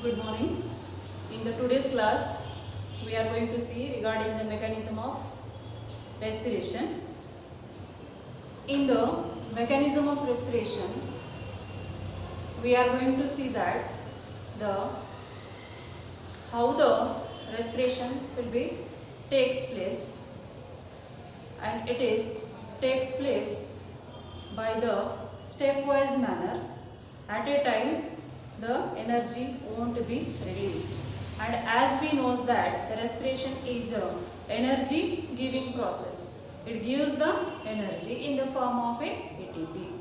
Good morning. In the today's class, we are going to see regarding the mechanism of respiration. In the mechanism of respiration, we are going to see that how the respiration will be takes place, and it takes place by the stepwise manner. At a time, the energy won't be released, and as we know that the respiration is a energy giving process. It gives the energy in the form of a ATP,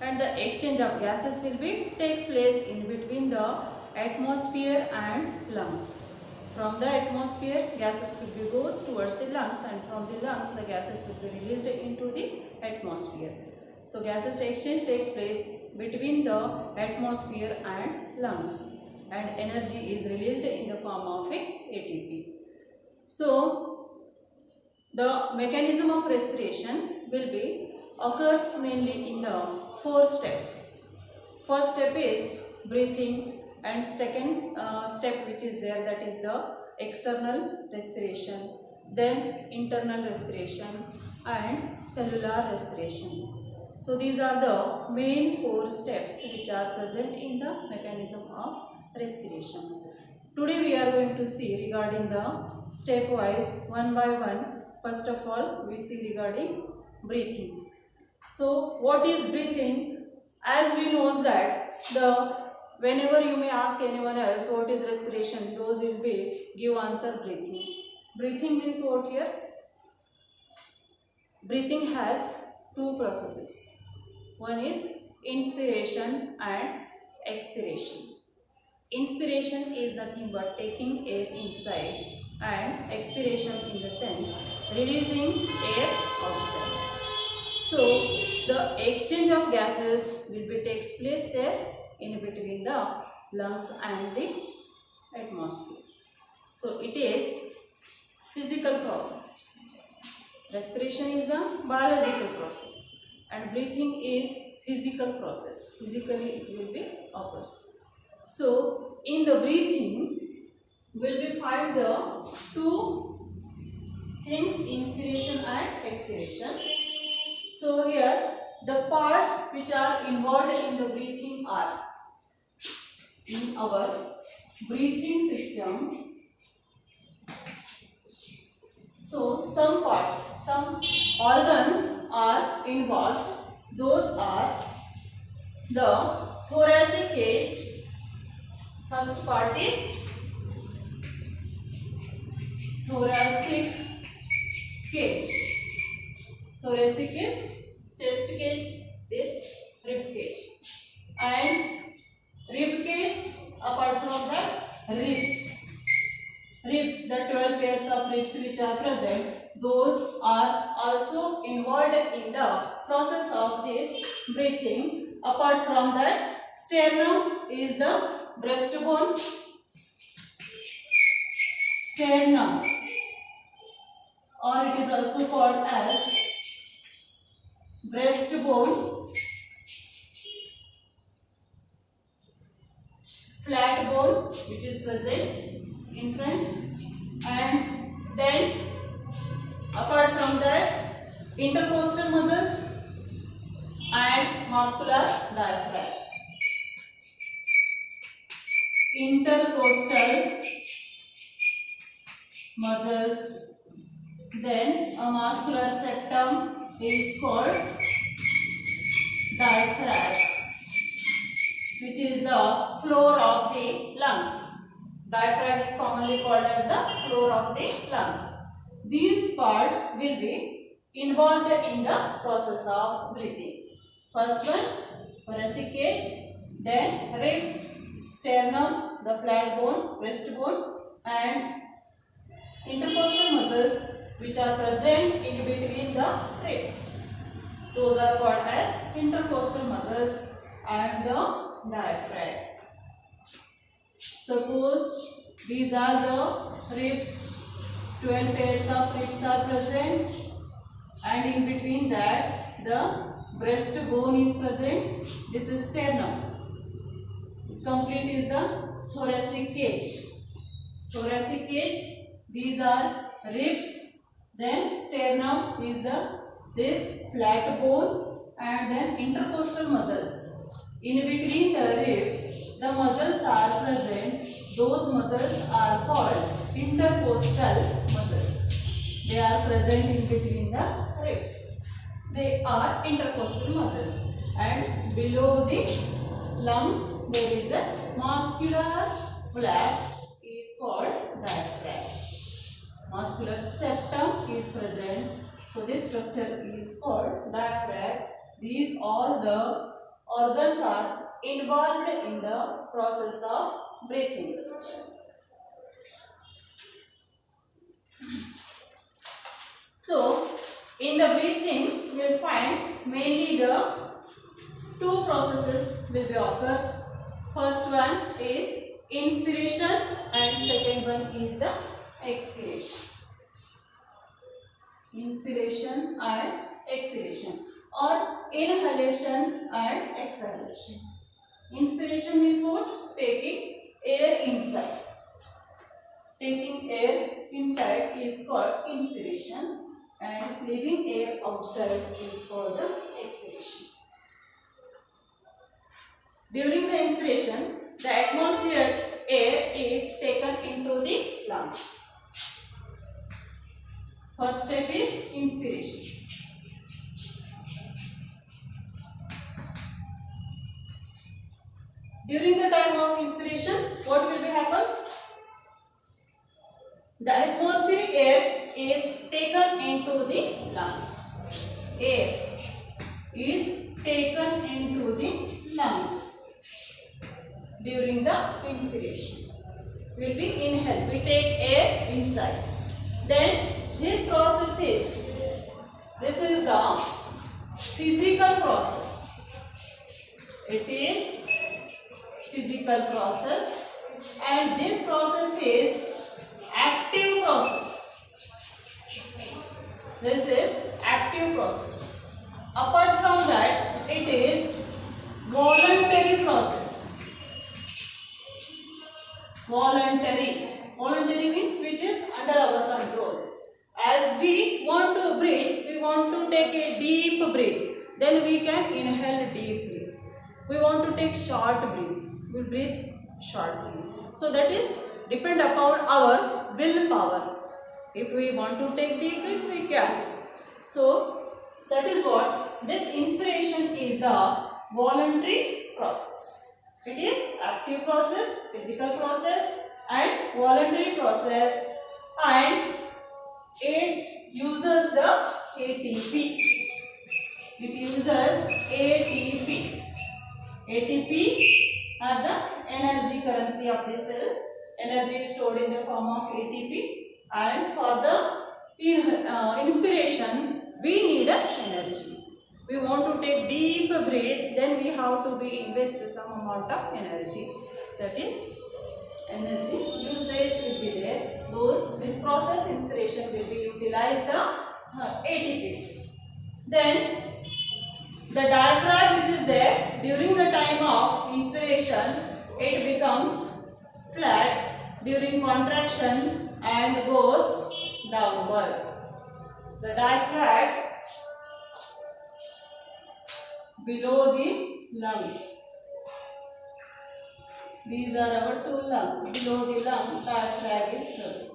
and the exchange of gases will be takes place in between the atmosphere and lungs. From the atmosphere, gases will be goes towards the lungs, and from the lungs the gases will be released into the atmosphere. So gases exchange takes place between the atmosphere and lungs, and energy is released in the form of a ATP. So the mechanism of respiration will be occurs mainly in the 4 steps. First step is breathing, and second step which is there, that is the external respiration, then internal respiration and cellular respiration. So these are the main 4 steps which are present in the mechanism of respiration. Today we are going to see regarding the stepwise one by one. First of all, we see regarding breathing. So what is breathing? As we know that whenever you may ask anyone else what is respiration, those will be give answer breathing. Breathing means what here? Breathing has 2 processes. One is inspiration and expiration. Inspiration is nothing but taking air inside, and expiration in the sense releasing air outside. So the exchange of gases will be takes place there in between the lungs and the atmosphere. So it is physical process. Respiration is a biological process, and breathing is physical process. Physically it will be occurs. So in the breathing will be find the 2 things, inspiration and expiration. So here the parts which are involved in the breathing are, in our breathing system, so some parts, some organs are involved. Those are the thoracic cage. First part is thoracic cage. Thoracic cage, chest cage, this rib cage, and rib cage apart from the ribs, the 12 pairs of ribs which are present, those are also involved in the process of this breathing. Apart from that, sternum is the breastbone. Sternum, or it is also called as breastbone, flat bone which is present in front, and then apart from that, intercostal muscles and muscular diaphragm. Intercostal muscles, then a muscular septum is called diaphragm, which is the floor of the lungs. Diaphragm is commonly called as the floor of the lungs. These parts will be involved in the process of breathing. First one, thoracic cage, then ribs, sternum, the flat bone, breastbone, and intercostal muscles which are present in between the ribs. Those are called as intercostal muscles and the diaphragm. Suppose these are the ribs, 12 pairs of ribs are present, and in between that the breastbone is present. This is sternum. complete is the thoracic cage. Thoracic cage, these are ribs, then sternum is this flat bone, and then intercostal muscles. In between the ribs, the muscles are present. Those muscles are called intercostal muscles. They are present in between the ribs. They are intercostal muscles. And below the lungs, there is a muscular flap is called diaphragm. Muscular septum is present. So this structure is called diaphragm. These all the organs are involved in the process of breathing. So in the breathing, you will find mainly the two processes will be occurs. First one is inspiration and second one is the expiration. Inspiration and expiration, or inhalation and exhalation. Inspiration means what? Taking air inside. Taking air inside is called inspiration, and leaving air outside is called the expiration. During the inspiration, the atmosphere air is taken into the lungs. First step is inspiration. During the time of inspiration, what will be happens? The atmospheric air is taken into the lungs. Air is taken into the lungs during the inspiration. Will be inhale. We take air inside. Then this process is the physical process. It is physical process, and this process is active process. This is active process. Apart from that, it is voluntary process. Voluntary means which is under our control. As we want to breathe, we want to take a deep breath. Then we can inhale deeply. We want to take short breath. We breathe shortly. So that is depend upon our willpower. If we want to take deep breath, we can. So that is what this inspiration is, the voluntary process. It is active process, physical process, and voluntary process, and it uses the ATP. It uses ATP. ATP are the energy currency of the cell. Energy is stored in the form of ATP, and for the inspiration, we need energy. We want to take deep breath, then we have to be invest some amount of energy. That is, energy usage will be there. This process inspiration will be utilize the ATPs. Then the diaphragm which is there during the time of inspiration, it becomes flat during contraction and goes downward. The diaphragm below the lungs. These are our two lungs. Below the lungs, diaphragm is present.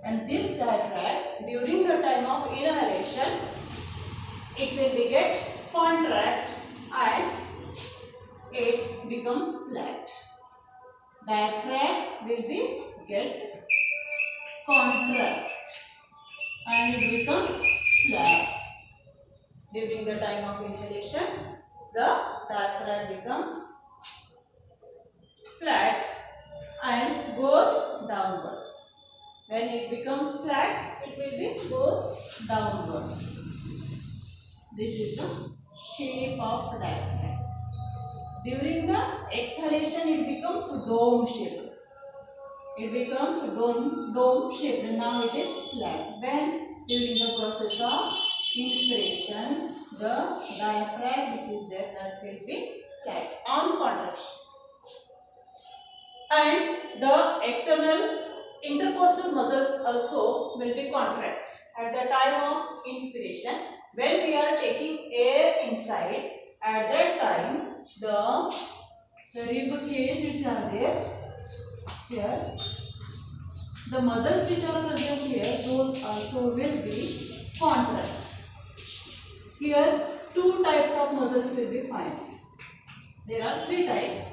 And this diaphragm, during the time of inhalation, it will be get contract and it becomes flat. Diaphragm will be get contract and it becomes flat. During the time of inhalation, the diaphragm becomes flat and goes downward. When it becomes flat, it will be goes downward. This is the shape of diaphragm. During the exhalation, it becomes dome shape. It becomes dome shape. Now it is flat. When during the process of inspiration, the diaphragm which is there, that will be flat on contraction. and the external intercostal muscles also will be contract at the time of inspiration. When we are taking air inside, at that time the rib cage which are there here, the muscles which are present here, those also will be contract. Here two types of muscles will be found. There are three types.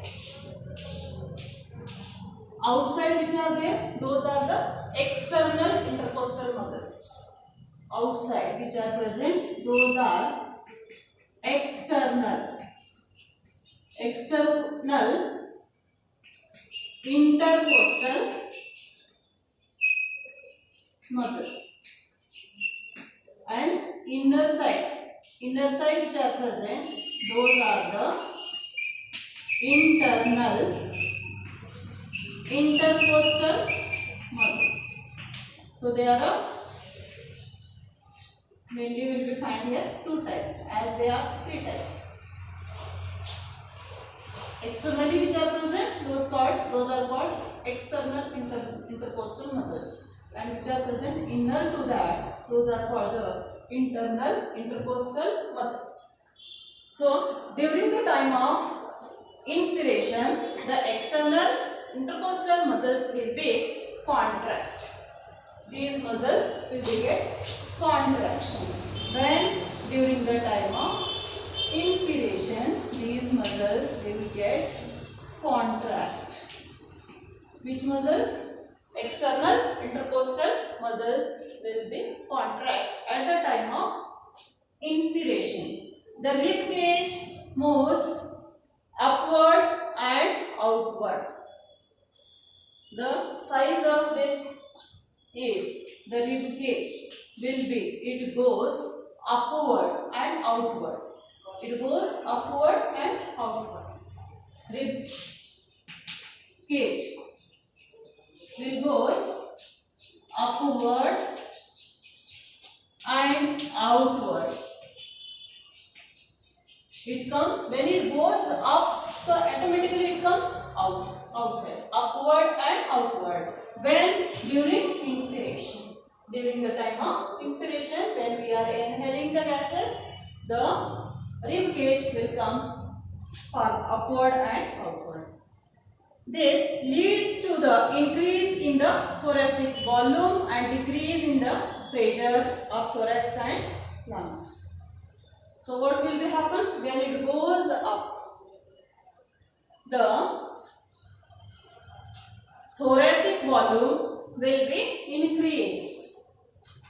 Outside which are there, those are the external intercostal muscles. Outside which are present, those are external intercostal muscles, and inner side which are present, those are the internal intercostal muscles. So there are mainly will be found here two types, as there are three types. Externally which are present, those are called external intercostal muscles, and which are present inner to that, those are called the internal intercostal muscles. So during the time of inspiration, the external intercostal muscles will be contract. These muscles will be get contraction. When during the time of inspiration, these muscles will get contract. Which muscles? External intercostal muscles will be contract at the time of inspiration. The rib cage moves upward and outward. The size of this is the rib cage will be, it goes upward and outward. It goes upward and outward. Rib cage will goes upward and outward. It comes, when it goes up, so automatically it comes outside, upward and outward. When during inspiration, during the time of inspiration, when we are inhaling the gases, the rib cage will comes upward and outward. This leads to the increase in the thoracic volume and decrease in the pressure of thorax and lungs. So what will be happens when it goes up? The thoracic volume will be increased.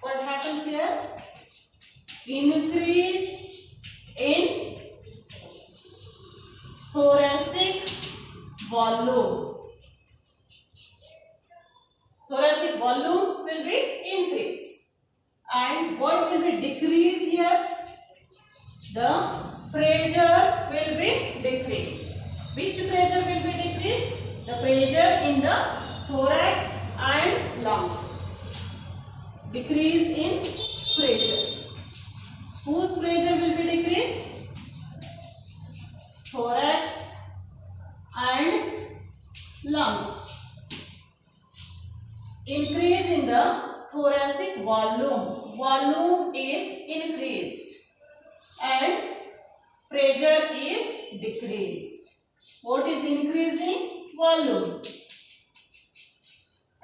What happens here? Increase in thoracic volume. Thoracic volume will be increased. And what will be decreased here? The pressure will be decreased. Which pressure will be decreased? The pressure in the thorax and lungs. Decrease in pressure. Whose pressure will be decreased? Thorax and lungs. Increase in the thoracic volume. Volume is increased and pressure is decreased. What is increasing? Volume.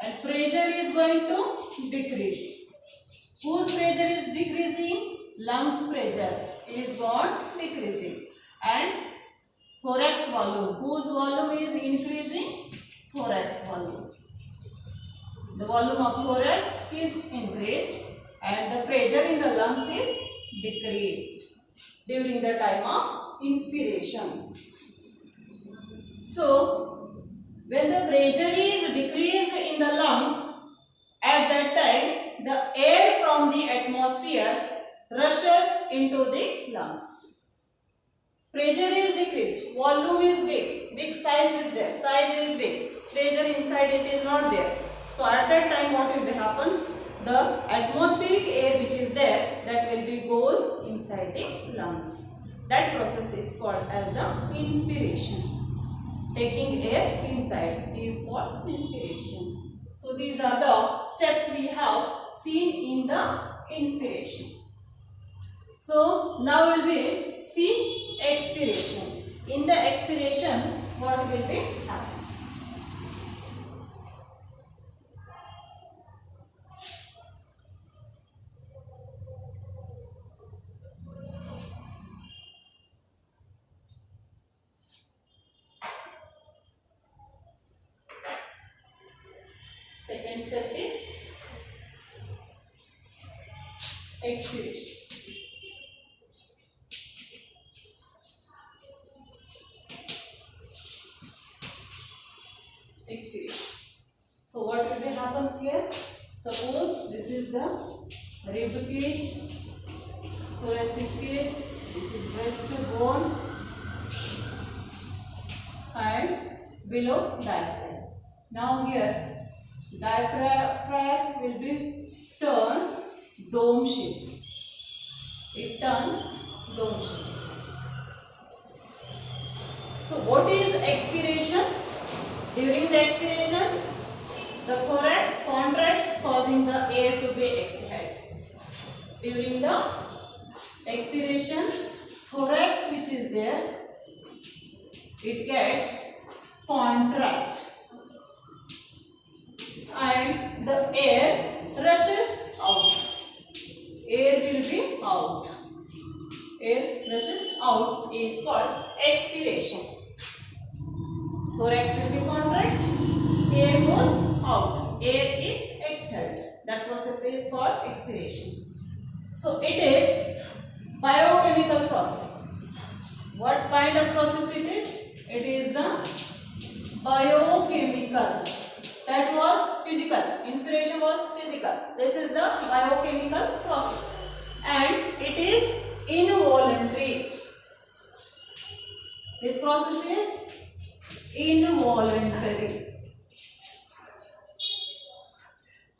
And pressure is going to decrease. Whose pressure is decreasing? Lungs pressure is gone decreasing. And thorax volume. Whose volume is increasing? Thorax volume. The volume of thorax is increased and the pressure in the lungs is decreased during the time of inspiration. So, when the pressure is decreased in the lungs, at that time the air from the atmosphere rushes into the lungs. Pressure is decreased, volume is big size is there, size is big, pressure inside it is not there. So at that time what will be happens? The atmospheric air which is there, that will be goes inside the lungs. That process is called as the inspiration. taking air inside is called inspiration. So these are the steps we have seen in the inspiration. So now will be see expiration. In the expiration, what will be happens? Second step is expiration. Expiration. So what will be happens here? Suppose this is the rib cage, thoracic cage, this is breastbone, and below diaphragm. Now here diaphragm will be turned dome shape. It turns dome shape. So what is expiration? During the expiration, the thorax contracts, causing the air to be exhaled. During the expiration, thorax which is there, it gets contract and the air rushes out. Air will be out. Air rushes out is called expiration. Thorax will be contract, air goes out, air is exhaled. That process is called expiration. So it is biochemical process. What kind of process it is? It is the biochemical. That was physical. Inspiration was physical. This is the biochemical process. And it is involuntary. This process is involuntary.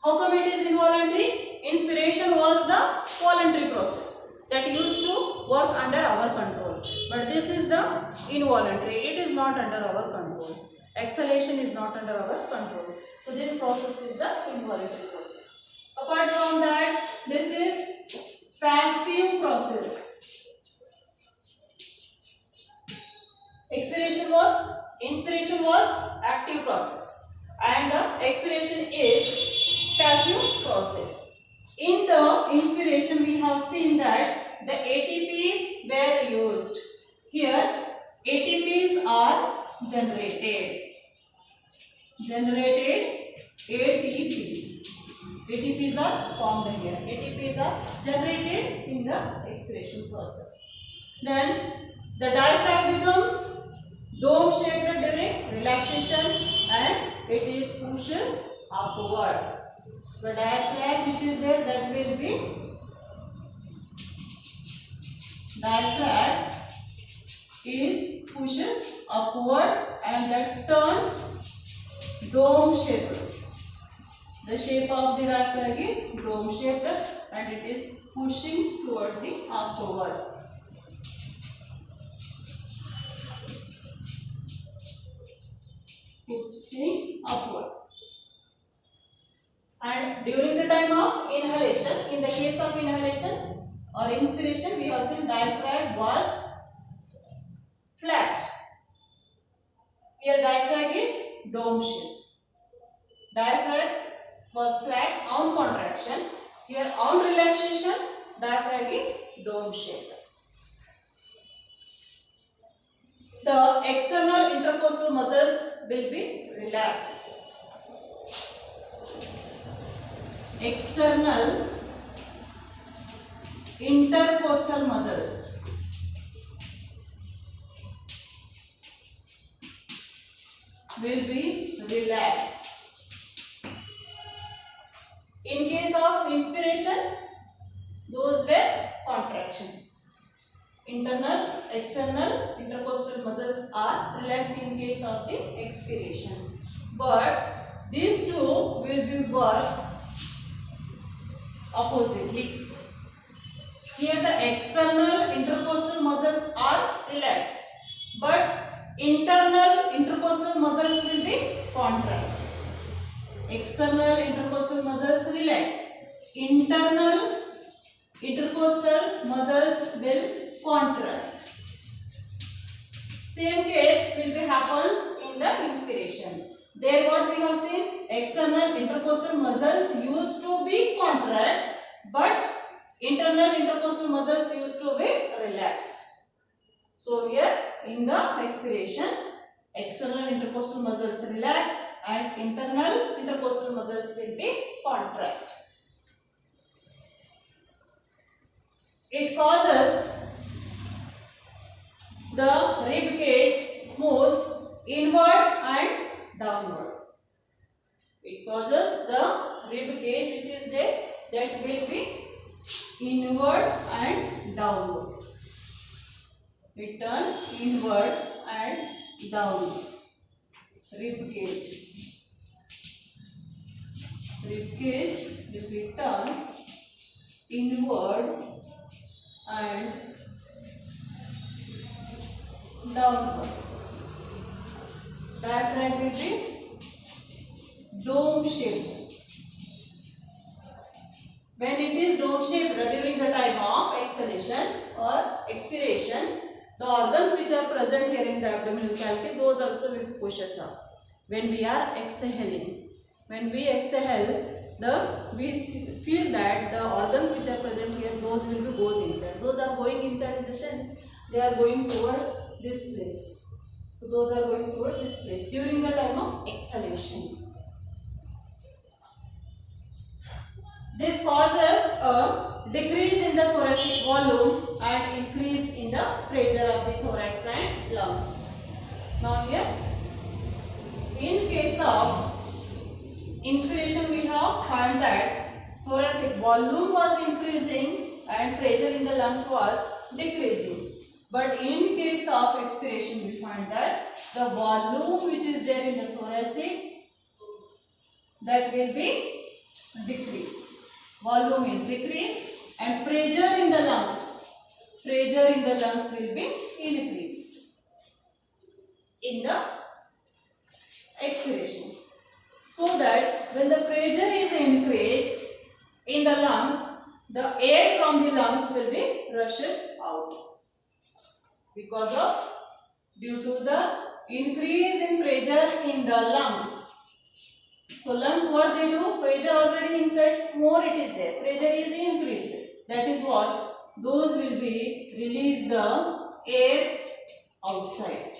How come it is involuntary? Inspiration was the voluntary process that used to work under our control. But this is the involuntary. It is not under our control. Exhalation is not under our control. So this process is the involuntary process. Apart from that, this is passive process. Inspiration was active process and the expiration is passive process. In the inspiration we have seen that the ATPs were used. Here ATPs are generated. ATPs are formed here. ATPs are generated in the expiration process. Then the diaphragm becomes dome shaped during relaxation and it is pushes upward. The diaphragm which is there, that will be diaphragm is pushes upward and that turn dome shaped. The shape of the diaphragm is dome shaped and it is pushing towards the upward. Pushing upward. And during the time of inhalation, in the case of inhalation or inspiration, we have seen diaphragm was flat. Here diaphragm is dome shape. Diaphragm was flat on contraction. Here on relaxation, diaphragm is dome shape. The external intercostal muscles will be relaxed. External intercostal muscles will be relaxed. In case of inspiration, those were contraction. Internal, external, intercostal muscles are relaxed in case of the expiration. But these two will be worked oppositely. Here the external intercostal muscles are relaxed, but internal intercostal muscles will be contract. External intercostal muscles relax. Internal intercostal muscles will contract. Same case will be happens in the inspiration. There what we have seen, external intercostal muscles used to be contract, but internal intercostal muscles used to be relax. So here in the expiration, external intercostal muscles relax and internal intercostal muscles will be contract. It causes the rib cage moves inward and downward. It causes the rib cage which is there, that will be inward and downward. It turns inward and downward. Rib cage. Rib cage will be turned inward and downward. Diaphragm will be dome shaped. When it is dome shaped during the time of exhalation or expiration, the organs which are present here in the abdominal cavity, those also will push us up. When we are exhaling, when we exhale, we feel that the organs which are present here, those will be goes inside. Those are going inside in the sense they are going towards this place. So those are going towards this place during the time of exhalation. This causes a decrease in the thoracic volume and increase in the pressure of the thorax and lungs. Now here, in case of inspiration, we have found that thoracic volume was increasing and pressure in the lungs was decreasing. But in case of expiration, we find that the volume which is there in the thoracic, that will be decreased. Volume is decreased and pressure in the lungs will be increased in the expiration. So that when the pressure is increased in the lungs, the air from the lungs will be rushes out. Because of, due to the increase in pressure in the lungs. So lungs, what they do, pressure already inside, more it is there, pressure is increased. That is what, those will be release the air outside.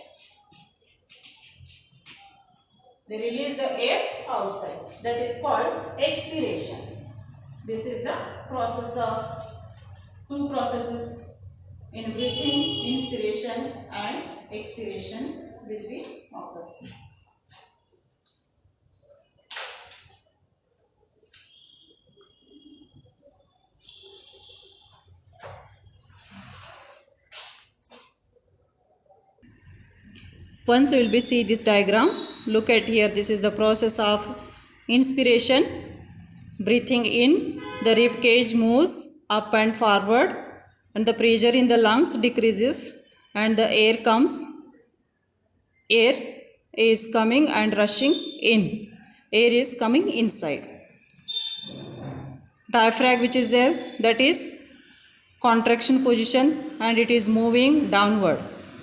They release the air outside. That is called expiration. This is the process of two processes in breathing, inspiration and expiration will be occurs. Once you will be see this diagram, look at here, this is the process of inspiration. Breathing in, the rib cage moves up and forward and the pressure in the lungs decreases and the air is coming and rushing in. Air is coming inside. Diaphragm which is there, that is contraction position and it is moving downward.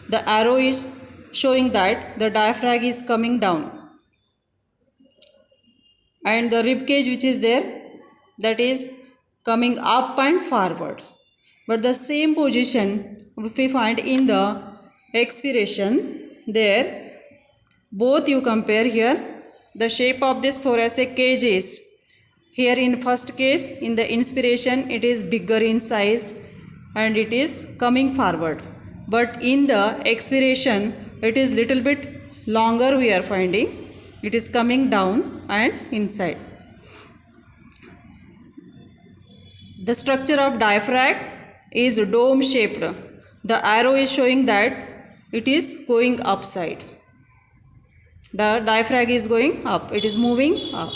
The arrow is showing that the diaphragm is coming down. And the rib cage which is there, that is coming up and forward. But the same position if we find in the expiration, there both you compare here, the shape of this thoracic cage is, here in first case in the inspiration it is bigger in size and it is coming forward. But in the expiration it is little bit longer we are finding, it is coming down and inside. The structure of diaphragm is dome shaped. The arrow is showing that it is going upside. The diaphragm is going up, it is moving up.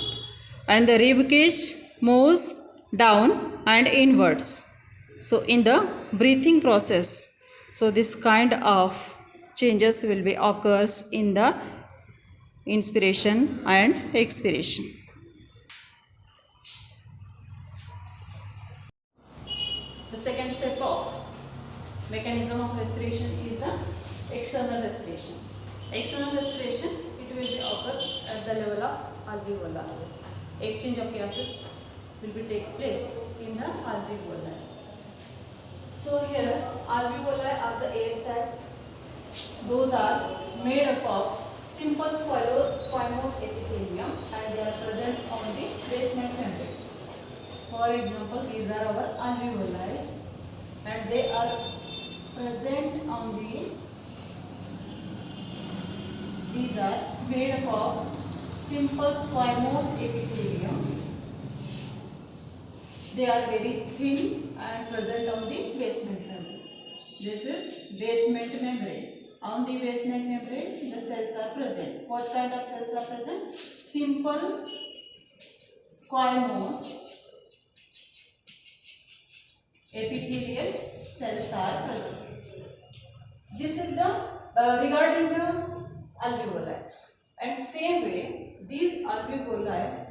And the rib cage moves down and inwards. So in the breathing process, so this kind of changes will be occurs in the inspiration and expiration. The second step of mechanism of respiration is the external respiration. External respiration, it will be occurs at the level of alveoli. Exchange of gases will be takes place in the alveoli. So here alveoli are the air sacs. Those are made up of simple squamous epithelium and they are present on the basement membrane. For example, these are our alveoli and they are present on the, these are made up of simple squamous epithelium. They are very thin and present on the basement membrane. This is basement membrane. On the basement membrane, the cells are present. What kind of cells are present? Simple squamous epithelial cells are present. This is the regarding the alveoli. And same way, these alveoli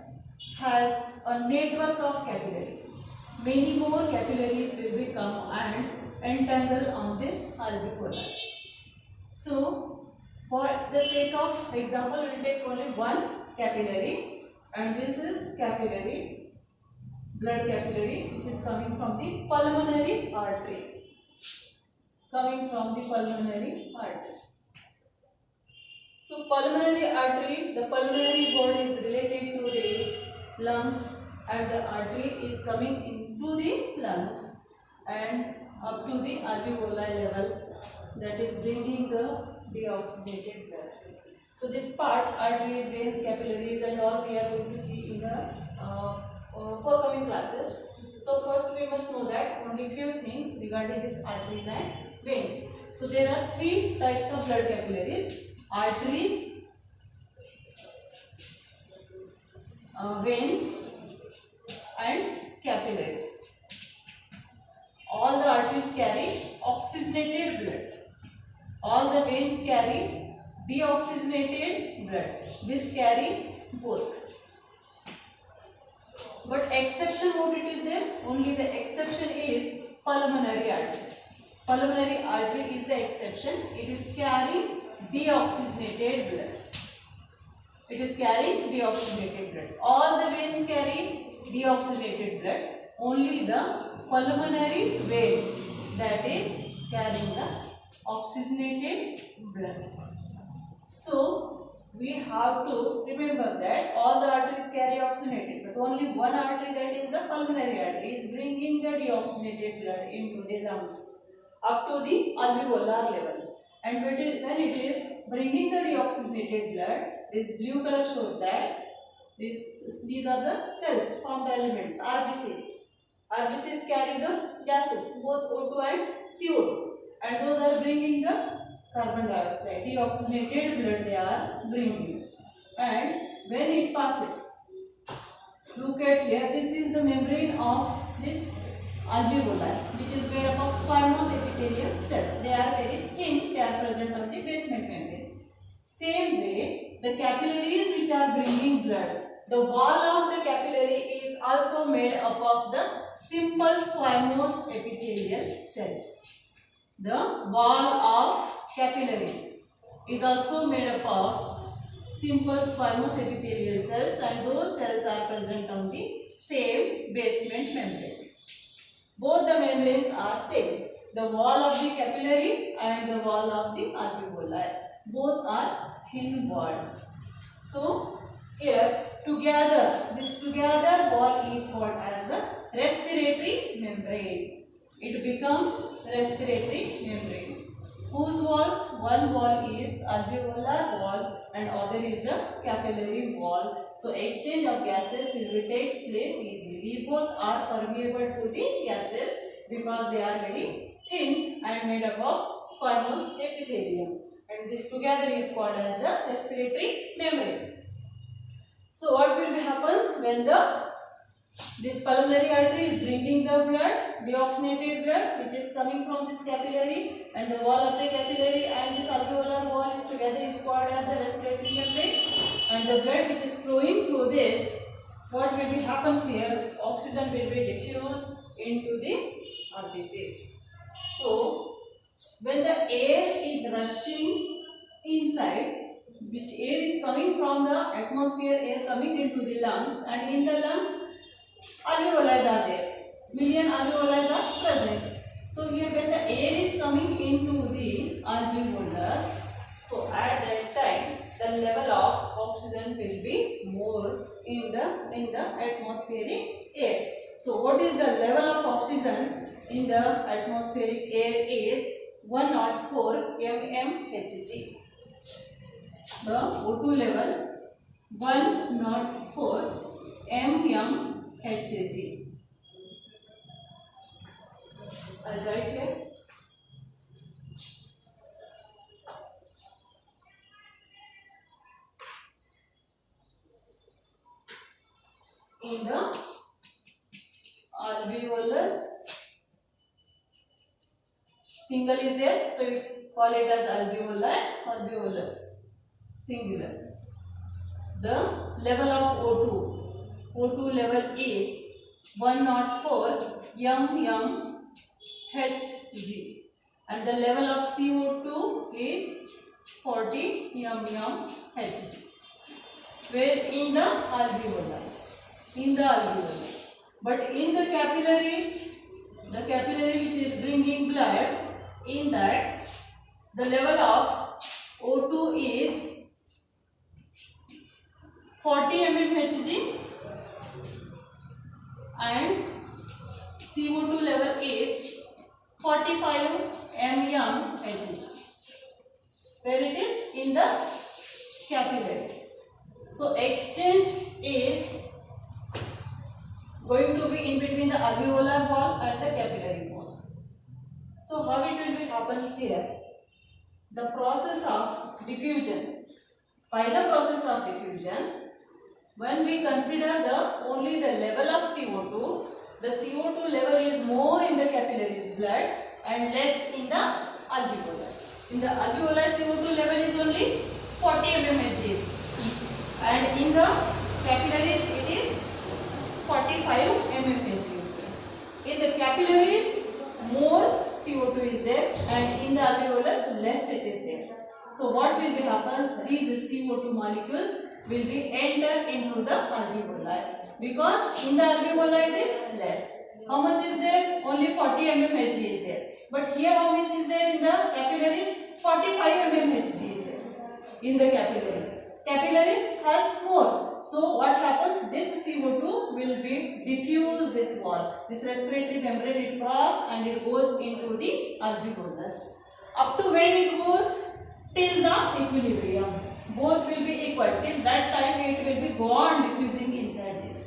has a network of capillaries. Many more capillaries will become and entangle on this alveoli. So, for the sake of example, we will take only one capillary, and this is capillary, blood capillary, which is coming from the pulmonary artery. Coming from the pulmonary artery. So, pulmonary artery, the pulmonary word is related to the lungs, and the artery is coming into the lungs and up to the alveoli level, that is bringing the deoxygenated blood. So this part, arteries, veins, capillaries and all we are going to see in the forthcoming classes. So first we must know that only few things regarding this arteries and veins. So there are three types of blood capillaries: arteries, veins and capillaries. All the arteries carry oxygenated blood. All the veins carry deoxygenated blood. This carry both. But exception what it is there? Only the exception is pulmonary artery. Pulmonary artery is the exception. It is carrying deoxygenated blood. It is carrying deoxygenated blood. All the veins carry deoxygenated blood. Only the pulmonary vein that is carrying the oxygenated blood. So we have to remember that all the arteries carry oxygenated, but only one artery, that is the pulmonary artery, is bringing the deoxygenated blood into the lungs up to the alveolar level. And when it is bringing the deoxygenated blood, this blue color shows that these are the cells, formed elements, RBCs. RBCs carry the gases, both O2 and CO2, and those are bringing the carbon dioxide, deoxygenated blood they are bringing. And when it passes, look at here, this is the membrane of this alveoli, which is made up of squamous epithelial cells. They are very thin, they are present on the basement membrane. Same way, the capillaries which are bringing blood, the wall of the capillary is also made up of the simple squamous epithelial cells. The wall of capillaries is also made up of simple squamous epithelial cells, and those cells are present on the same basement membrane. Both the membranes are same. The wall of the capillary and the wall of the alveoli. Both are thin walled. So here together, this together wall is called as the respiratory membrane. It becomes respiratory membrane. Whose walls? One wall is alveolar wall and other is the capillary wall. So exchange of gases will takes place easily. Both are permeable to the gases because they are very thin and made up of squamous epithelium. And this together is called as the respiratory membrane. So what will happens when the This pulmonary artery is bringing the blood, deoxygenated blood, which is coming from this capillary, and the wall of the capillary and this alveolar wall is together is called as the respiratory membrane. And the blood which is flowing through this, what will be happens here? Oxygen will be diffused into the RBCs. So, when the air is rushing inside, which air is coming from the atmosphere, air coming into the lungs, and in the lungs, alveoli are there. Million alveoli are present. So here when the air is coming into the alveolus, so at that time the level of oxygen will be more in the atmospheric air. So what is the level of oxygen in the atmospheric air is 104 mmHg. The O2 level 104 mmHg. I'll write here. In the alveolus, single is there, so we call it as alveoli, alveolus, singular. The level of O2 level is 104 mmHg, and the level of CO2 is 40 mmHg. Where in the alveoli? In the alveoli. But in the capillary which is bringing blood, in that the level of O2 is 40 mmHg and CO2 level is 45 mmHg, where it is in the capillaries. So exchange is going to be in between the alveolar wall and the capillary wall. So how it will be happens here? The process of diffusion. By the process of diffusion, when we consider only the level of CO2, the CO2 level is more in the capillaries blood and less in the alveoli. In the alveoli, CO2 level is only 40 mmHg, and in the capillaries it is 45 mmHg. In the capillaries, more CO2 is there, and in the alveolus, less it is there. So what will be happens? These CO2 molecules will be enter into the alveoli, because in the alveoli it is less. How much is there? Only 40 mmHg is there. But here how much is there in the capillaries? 45 mmHg is there in the capillaries. Capillaries has more. So what happens? This CO2 will be diffuse this wall. This respiratory membrane it cross and it goes into the alveolus. Up to when it goes? Till the equilibrium. Both will be equal. Till that time it will be go on diffusing inside this.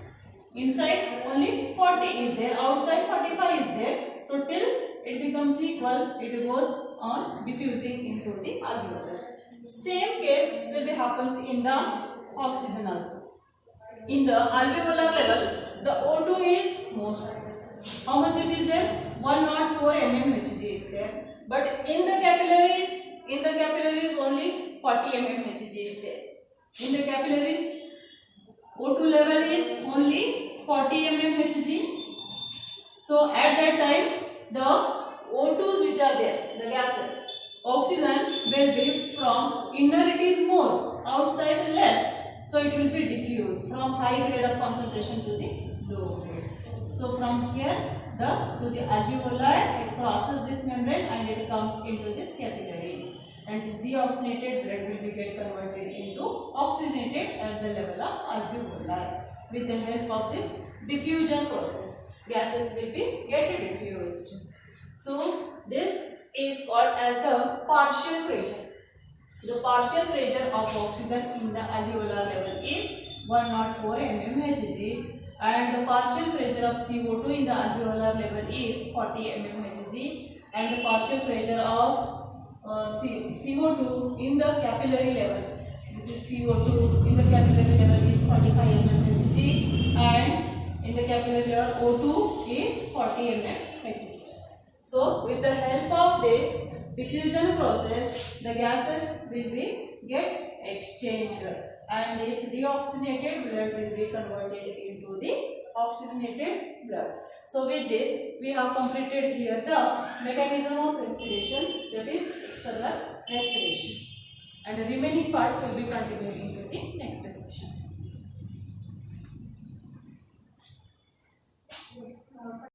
Inside only 40 is there. Outside 45 is there. So till it becomes equal, it goes on diffusing into the alveolus. Same case will be happens in the oxygen also. In the alveolar level, the O2 is more. How much it is there? 104 mmHg is there. But in the capillaries only 40 mmHg is there. In the capillaries, O2 level is only 40 mmHg. So at that time, the O2s which are there, the gases, oxygen will be from inner it is more, outside less. So it will be diffused from high grade of concentration to the low grade. So from here to the alveoli, it crosses this membrane and it comes into this capillaries. And this deoxygenated blood will be get converted into oxygenated at the level of alveoli. With the help of this diffusion process, gases will be get diffused. So this is called as the partial pressure. The partial pressure of oxygen in the alveolar level is 104 mmHg, and the partial pressure of CO2 in the alveolar level is 40 mmHg, and the partial pressure of CO2 in the capillary level, this is CO2 in the capillary level is 45 mmHg, and in the capillary level O2 is 40 mm Hg. So with the help of this diffusion process, the gases will be get exchanged and this deoxygenated blood will be converted into the oxygenated blood. So with this we have completed here the mechanism of respiration, that is external respiration, and the remaining part will be continued into the next session.